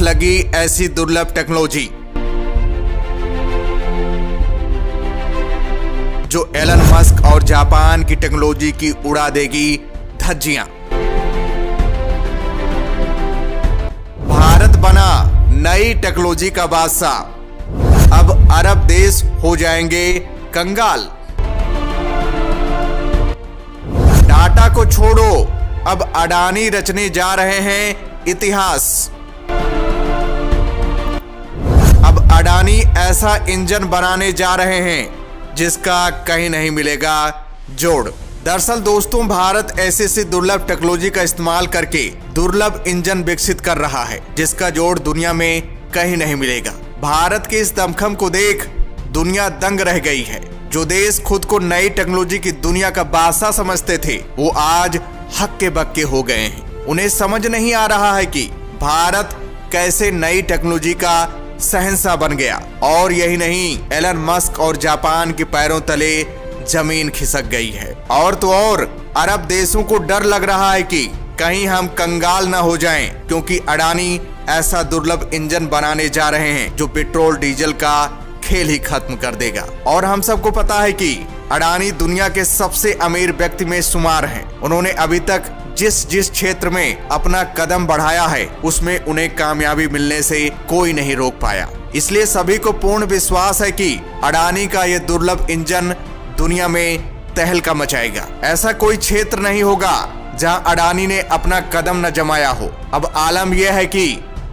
आंख लगी ऐसी दुर्लभ टेक्नोलॉजी जो एलन मस्क और जापान की टेक्नोलॉजी की उड़ा देगी धज्जियां। भारत बना नई टेक्नोलॉजी का बादशाह, अब अरब देश हो जाएंगे कंगाल। टाटा को छोड़ो, अब अडानी रचने जा रहे हैं इतिहास। अब अडानी ऐसा इंजन बनाने जा रहे हैं जिसका कहीं नहीं मिलेगा जोड़। दरअसल दोस्तों, भारत ऐसी दुर्लभ टेक्नोलॉजी का इस्तेमाल करके दुर्लभ इंजन विकसित कर रहा है जिसका जोड़ दुनिया में कहीं नहीं मिलेगा। भारत के इस दमखम को देख दुनिया दंग रह गई है। जो देश खुद को नई टेक्नोलॉजी की दुनिया का बादशाह समझते थे वो आज हक्के बक्के हो गए हैं। उन्हें समझ नहीं आ रहा है कि भारत कैसे नई टेक्नोलॉजी का शहंशाह बन गया। और यही नहीं, एलन मस्क और जापान के पैरों तले जमीन खिसक गई है। और तो और अरब देशों को डर लग रहा है कि कहीं हम कंगाल न हो जाएं, क्योंकि अडानी ऐसा दुर्लभ इंजन बनाने जा रहे हैं जो पेट्रोल डीजल का खेल ही खत्म कर देगा। और हम सबको पता है कि अडानी दुनिया के सबसे अमीर व्यक्ति में शुमार हैं। उन्होंने अभी तक जिस क्षेत्र में अपना कदम बढ़ाया है उसमें उन्हें कामयाबी मिलने से कोई नहीं रोक पाया। इसलिए सभी को पूर्ण विश्वास है कि अडानी का यह दुर्लभ इंजन दुनिया में तहलका मचाएगा। ऐसा कोई क्षेत्र नहीं होगा जहां अडानी ने अपना कदम न जमाया हो। अब आलम यह है कि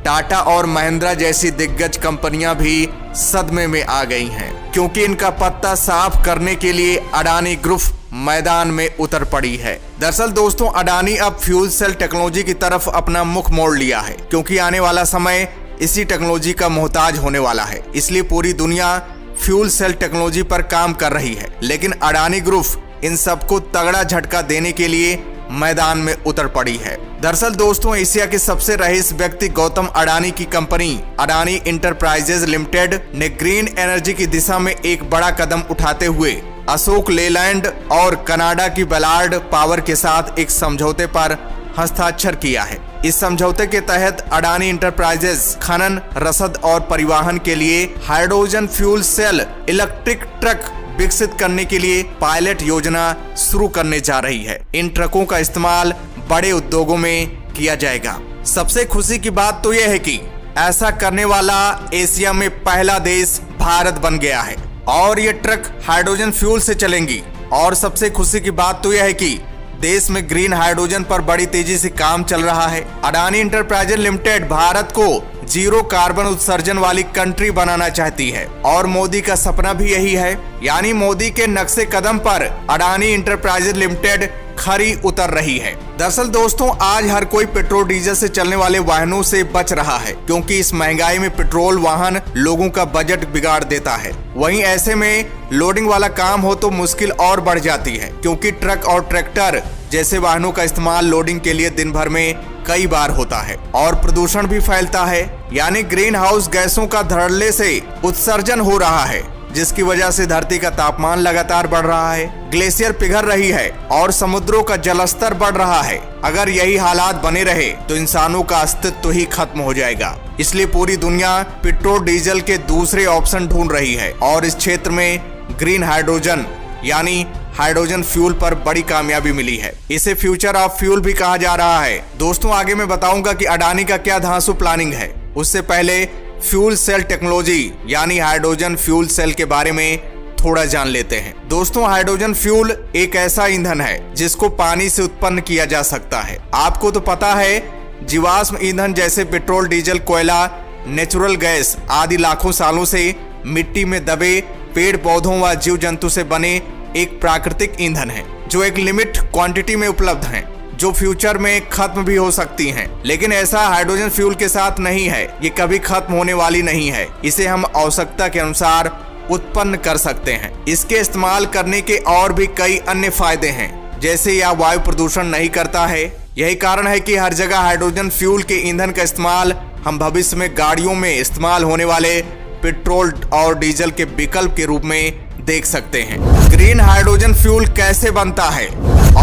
टाटा और महिंद्रा जैसी दिग्गज कंपनियां भी सदमे में आ गई हैं, क्योंकि इनका पत्ता साफ करने के लिए अडानी ग्रुप मैदान में उतर पड़ी है। दरअसल दोस्तों, अडानी अब फ्यूल सेल टेक्नोलॉजी की तरफ अपना मुख मोड़ लिया है, क्योंकि आने वाला समय इसी टेक्नोलॉजी का मोहताज होने वाला है। इसलिए पूरी दुनिया फ्यूल सेल टेक्नोलॉजी पर काम कर रही है। लेकिन अडानी ग्रुप इन सबको तगड़ा झटका देने के लिए मैदान में उतर पड़ी है। दरअसल दोस्तों, एशिया के सबसे रईस व्यक्ति गौतम अडानी की कंपनी अडानी इंटरप्राइजेज लिमिटेड ने ग्रीन एनर्जी की दिशा में एक बड़ा कदम उठाते हुए अशोक लेलैंड और कनाडा की बलार्ड पावर के साथ एक समझौते पर हस्ताक्षर किया है। इस समझौते के तहत अडानी इंटरप्राइजेज खनन, रसद और परिवहन के लिए hydrogen fuel cell electric truck विकसित करने के लिए पायलट योजना शुरू करने जा रही है। इन ट्रकों का इस्तेमाल बड़े उद्योगों में किया जाएगा। सबसे खुशी की बात तो यह है कि ऐसा करने वाला एशिया में पहला देश भारत बन गया है और ये ट्रक हाइड्रोजन फ्यूल से चलेंगी। और सबसे खुशी की बात तो यह है कि देश में ग्रीन हाइड्रोजन पर बड़ी तेजी से काम चल रहा है। अडानी इंटरप्राइजेज लिमिटेड भारत को जीरो कार्बन उत्सर्जन वाली कंट्री बनाना चाहती है और मोदी का सपना भी यही है। यानी मोदी के नक्शे कदम पर अडानी इंटरप्राइजेज लिमिटेड खरी उतर रही है। दरअसल दोस्तों, आज हर कोई पेट्रोल डीजल से चलने वाले वाहनों से बच रहा है, क्योंकि इस महंगाई में पेट्रोल वाहन लोगों का बजट बिगाड़ देता है। वहीं ऐसे में लोडिंग वाला काम हो तो मुश्किल और बढ़ जाती है, क्योंकि ट्रक और ट्रैक्टर जैसे वाहनों का इस्तेमाल लोडिंग के लिए दिन भर में कई बार होता है और प्रदूषण भी फैलता है। यानी ग्रीन हाउस गैसों का धड़ल्ले से उत्सर्जन हो रहा है, जिसकी वजह से धरती का तापमान लगातार बढ़ रहा है, ग्लेशियर पिघल रही है और समुद्रों का जलस्तर बढ़ रहा है। अगर यही हालात बने रहे तो इंसानों का अस्तित्व ही खत्म हो जाएगा। इसलिए पूरी दुनिया पेट्रोल डीजल के दूसरे ऑप्शन ढूंढ रही है और इस क्षेत्र में ग्रीन हाइड्रोजन यानी हाइड्रोजन फ्यूल पर बड़ी कामयाबी मिली है। इसे फ्यूचर ऑफ फ्यूल भी कहा जा रहा है। दोस्तों, आगे मैं बताऊंगा कि अडानी का क्या धांसू प्लानिंग है। उससे पहले फ्यूल सेल टेक्नोलॉजी यानी हाइड्रोजन फ्यूल सेल के बारे में थोड़ा जान लेते हैं। दोस्तों, हाइड्रोजन फ्यूल एक ऐसा ईंधन है जिसको पानी से उत्पन्न किया जा सकता है। आपको तो पता है, जीवाश्म ईंधन जैसे पेट्रोल, डीजल, कोयला, नेचुरल गैस आदि लाखों सालों से मिट्टी में दबे पेड़ पौधों व जीव जंतु से बने एक प्राकृतिक ईंधन है जो एक लिमिट क्वांटिटी में उपलब्ध है, जो फ्यूचर में खत्म भी हो सकती हैं। लेकिन ऐसा हाइड्रोजन फ्यूल के साथ नहीं है। ये कभी खत्म होने वाली नहीं है। इसे हम आवश्यकता के अनुसार उत्पन्न कर सकते हैं। इसके इस्तेमाल करने के और भी कई अन्य फायदे हैं, जैसे यह वायु प्रदूषण नहीं करता है। यही कारण है कि हर जगह हाइड्रोजन फ्यूल के ईंधन का इस्तेमाल हम भविष्य में गाड़ियों में इस्तेमाल होने वाले पेट्रोल और डीजल के विकल्प के रूप में देख सकते हैं। ग्रीन हाइड्रोजन फ्यूल कैसे बनता है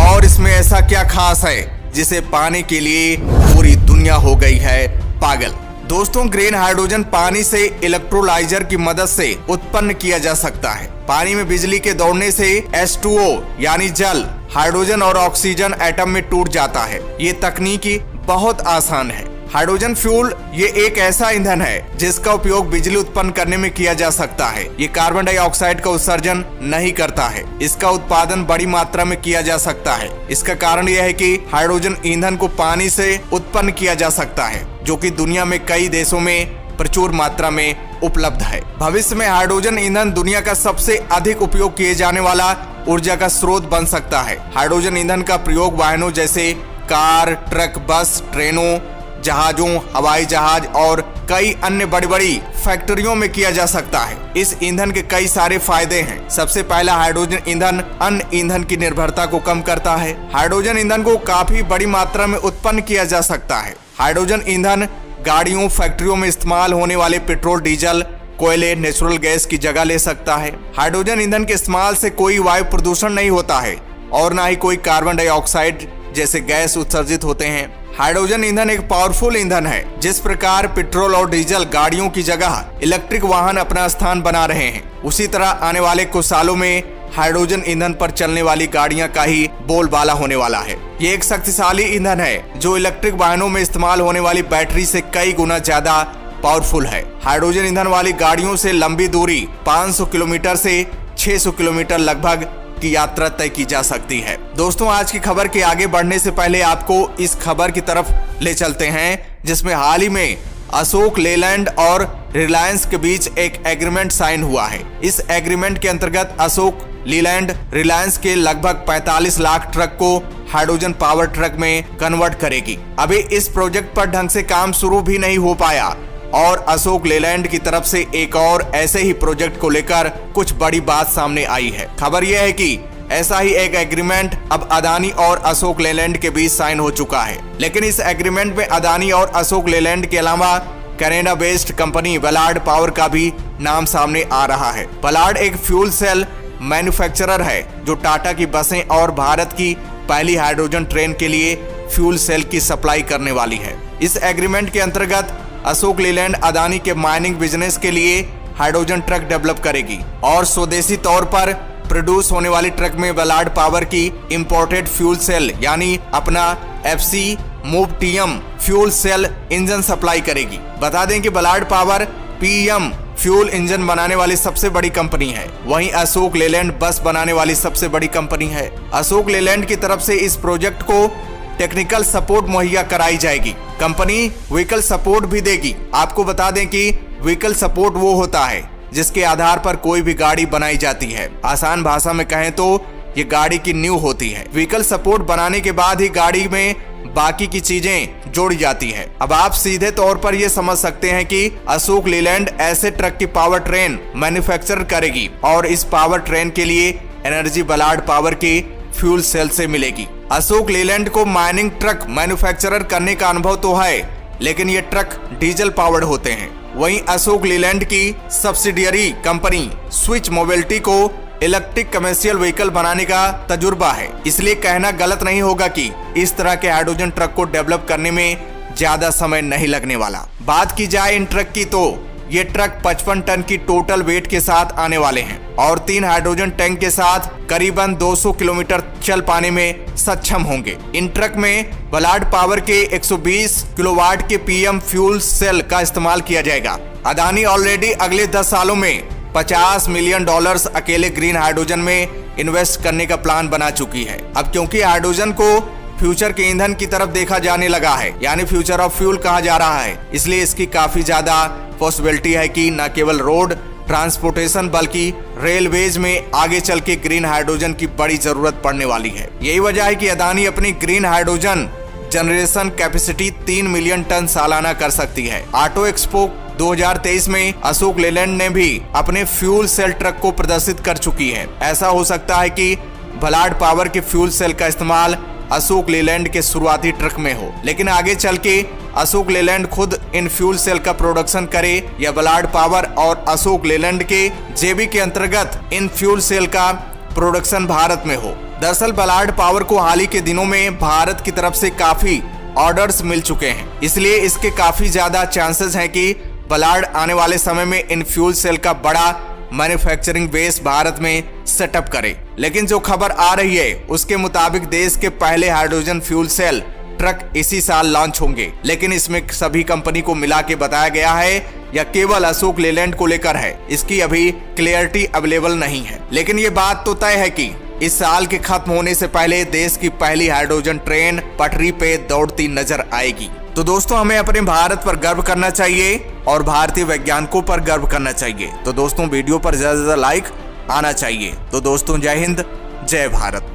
और इसमें ऐसा क्या खास है जिसे पाने के लिए पूरी दुनिया हो गई है पागल। दोस्तों, ग्रीन हाइड्रोजन पानी से इलेक्ट्रोलाइजर की मदद से उत्पन्न किया जा सकता है। पानी में बिजली के दौड़ने से H2O यानी जल, हाइड्रोजन और ऑक्सीजन एटम में टूट जाता है। ये तकनीकी बहुत आसान है। हाइड्रोजन फ्यूल ये एक ऐसा ईंधन है जिसका उपयोग बिजली उत्पन्न करने में किया जा सकता है। ये कार्बन डाइऑक्साइड का उत्सर्जन नहीं करता है। इसका उत्पादन बड़ी मात्रा में किया जा सकता है। इसका कारण यह है कि हाइड्रोजन ईंधन को पानी से उत्पन्न किया जा सकता है, जो कि दुनिया में कई देशों में प्रचुर मात्रा में उपलब्ध है। भविष्य में हाइड्रोजन ईंधन दुनिया का सबसे अधिक उपयोग किए जाने वाला ऊर्जा का स्रोत बन सकता है। हाइड्रोजन ईंधन का प्रयोग वाहनों जैसे कार, ट्रक, बस, ट्रेनों, जहाजों, हवाई जहाज और कई अन्य बड़ी बड़ी फैक्ट्रियों में किया जा सकता है। इस ईंधन के कई सारे फायदे हैं। सबसे पहला, हाइड्रोजन ईंधन अन्य ईंधन की निर्भरता को कम करता है। हाइड्रोजन ईंधन को काफी बड़ी मात्रा में उत्पन्न किया जा सकता है। हाइड्रोजन ईंधन गाड़ियों, फैक्ट्रियों में इस्तेमाल होने वाले पेट्रोल, डीजल, कोयले, नेचुरल गैस की जगह ले सकता है। हाइड्रोजन ईंधन के इस्तेमाल से कोई वायु प्रदूषण नहीं होता है और न ही कोई कार्बन डाइऑक्साइड जैसे गैस उत्सर्जित होते हैं। हाइड्रोजन ईंधन एक पावरफुल ईंधन है। जिस प्रकार पेट्रोल और डीजल गाड़ियों की जगह इलेक्ट्रिक वाहन अपना स्थान बना रहे हैं, उसी तरह आने वाले कुछ सालों में हाइड्रोजन ईंधन पर चलने वाली गाड़ियां का ही बोलबाला होने वाला है। ये एक शक्तिशाली ईंधन है जो इलेक्ट्रिक वाहनों में इस्तेमाल होने वाली बैटरी से कई गुना ज्यादा पावरफुल है। हाइड्रोजन ईंधन वाली गाड़ियों से लंबी दूरी 500 किलोमीटर से 600 किलोमीटर लगभग की यात्रा तय की जा सकती है। दोस्तों, आज की खबर के आगे बढ़ने से पहले आपको इस खबर की तरफ ले चलते हैं जिसमें हाल ही में अशोक लेलैंड और रिलायंस के बीच एक एग्रीमेंट साइन हुआ है। इस एग्रीमेंट के अंतर्गत अशोक लेलैंड रिलायंस के लगभग 45 लाख ट्रक को हाइड्रोजन पावर ट्रक में कन्वर्ट करेगी। अभी इस प्रोजेक्ट पर ढंग से काम शुरू भी नहीं हो पाया और अशोक लेलैंड की तरफ से एक और ऐसे ही प्रोजेक्ट को लेकर कुछ बड़ी बात सामने आई है। खबर यह है कि ऐसा ही एक एग्रीमेंट अब अदानी और अशोक लेलैंड के बीच साइन हो चुका है। लेकिन इस एग्रीमेंट में अदानी और अशोक लेलैंड के अलावा Canada based company Ballard power का भी नाम सामने आ रहा है। बलार्ड एक फ्यूल सेल मैन्युफैक्चरर है जो टाटा की बसें और भारत की पहली हाइड्रोजन ट्रेन के लिए फ्यूल सेल की सप्लाई करने वाली है। इस एग्रीमेंट के अंतर्गत अशोक लेलैंड अदानी के माइनिंग बिजनेस के लिए हाइड्रोजन ट्रक डेवलप करेगी और स्वदेशी तौर पर प्रोड्यूस होने वाली ट्रक में बलार्ड पावर की इंपोर्टेड फ्यूल सेल यानी अपना FC मोबटियम फ्यूल सेल इंजन सप्लाई करेगी। बता दें कि Ballard power PM fuel engine बनाने वाली सबसे बड़ी कंपनी है। वहीं अशोक लेलैंड बस बनाने वाली सबसे बड़ी कंपनी है। अशोक लेलैंड की तरफ से इस प्रोजेक्ट को टेक्निकल सपोर्ट मुहैया कराई जाएगी। कंपनी व्हीकल सपोर्ट भी देगी। आपको बता दें कि व्हीकल सपोर्ट वो होता है जिसके आधार पर कोई भी गाड़ी बनाई जाती है। आसान भाषा में कहें तो ये गाड़ी की नींव होती है। व्हीकल सपोर्ट बनाने के बाद ही गाड़ी में बाकी की चीजें जोड़ी जाती है। अब आप सीधे तौर पर ये समझ सकते हैं कि अशोक लेलैंड ऐसे ट्रक की पावर ट्रेन मैन्युफैक्चर करेगी और इस पावर ट्रेन के लिए एनर्जी बलार्ड पावर की फ्यूल सेल से मिलेगी। अशोक लेलैंड को माइनिंग ट्रक मैन्युफैक्चरर करने का अनुभव तो है, लेकिन ये ट्रक डीजल पावर्ड होते हैं। वहीं अशोक लेलैंड की सब्सिडियरी कंपनी स्विच मोबिलिटी को इलेक्ट्रिक कमर्शियल व्हीकल बनाने का तजुर्बा है। इसलिए कहना गलत नहीं होगा कि इस तरह के हाइड्रोजन ट्रक को डेवलप करने में ज्यादा समय नहीं लगने वाला। बात की जाए इन ट्रक की तो ये ट्रक 55 टन की टोटल वेट के साथ आने वाले हैं और 3 हाइड्रोजन टैंक के साथ करीबन 200 किलोमीटर चल पाने में सक्षम होंगे। इन ट्रक में बलार्ड पावर के 120 किलोवाट के PM फ्यूल सेल का इस्तेमाल किया जाएगा। अदानी ऑलरेडी अगले 10 सालों में $50 मिलियन अकेले ग्रीन हाइड्रोजन में इन्वेस्ट करने का प्लान बना चुकी है। अब क्योंकि हाइड्रोजन को फ्यूचर के ईंधन की तरफ देखा जाने लगा है, यानी फ्यूचर ऑफ फ्यूल कहा जा रहा है, इसलिए इसकी काफी ज्यादा पॉसिबिलिटी है कि न केवल रोड ट्रांसपोर्टेशन बल्कि रेलवेज में आगे चल के ग्रीन हाइड्रोजन की बड़ी जरूरत पड़ने वाली है। यही वजह है कि अदानी अपनी green hydrogen generation capacity 3 million tonne सालाना कर सकती है। ऑटो एक्सपो 2023 में अशोक लेलैंड ने भी अपने फ्यूल सेल ट्रक को प्रदर्शित कर चुकी है। ऐसा हो सकता है कि बलार्ड पावर के फ्यूल सेल का इस्तेमाल अशोक लेलैंड के शुरुआती ट्रक में हो, लेकिन आगे चल के अशोक लेलैंड खुद इन फ्यूल सेल का प्रोडक्शन करे या बलार्ड पावर और अशोक लेलैंड के JV के अंतर्गत इन फ्यूल सेल का प्रोडक्शन भारत में हो। दरअसल बलार्ड पावर को हाल ही के दिनों में भारत की तरफ से काफी ऑर्डर्स मिल चुके हैं। इसलिए इसके काफी ज्यादा चांसेस हैं कि बलार्ड आने वाले समय में इन फ्यूल सेल का बड़ा मैन्युफैक्चरिंग बेस भारत में सेटअप करे। लेकिन जो खबर आ रही है उसके मुताबिक देश के पहले हाइड्रोजन फ्यूल सेल ट्रक इसी साल लॉन्च होंगे। लेकिन इसमें सभी कंपनी को मिला के बताया गया है या केवल अशोक लेलैंड को लेकर है, इसकी अभी क्लियरिटी अवेलेबल नहीं है। लेकिन ये बात तो तय है कि इस साल के खत्म होने से पहले देश की पहली हाइड्रोजन ट्रेन पटरी पे दौड़ती नजर आएगी। तो दोस्तों, हमें अपने भारत पर गर्व करना चाहिए और भारतीय वैज्ञानिकों पर गर्व करना चाहिए। तो दोस्तों, वीडियो पर ज्यादा से ज्यादा लाइक आना चाहिए। तो दोस्तों, जय हिंद, जय भारत।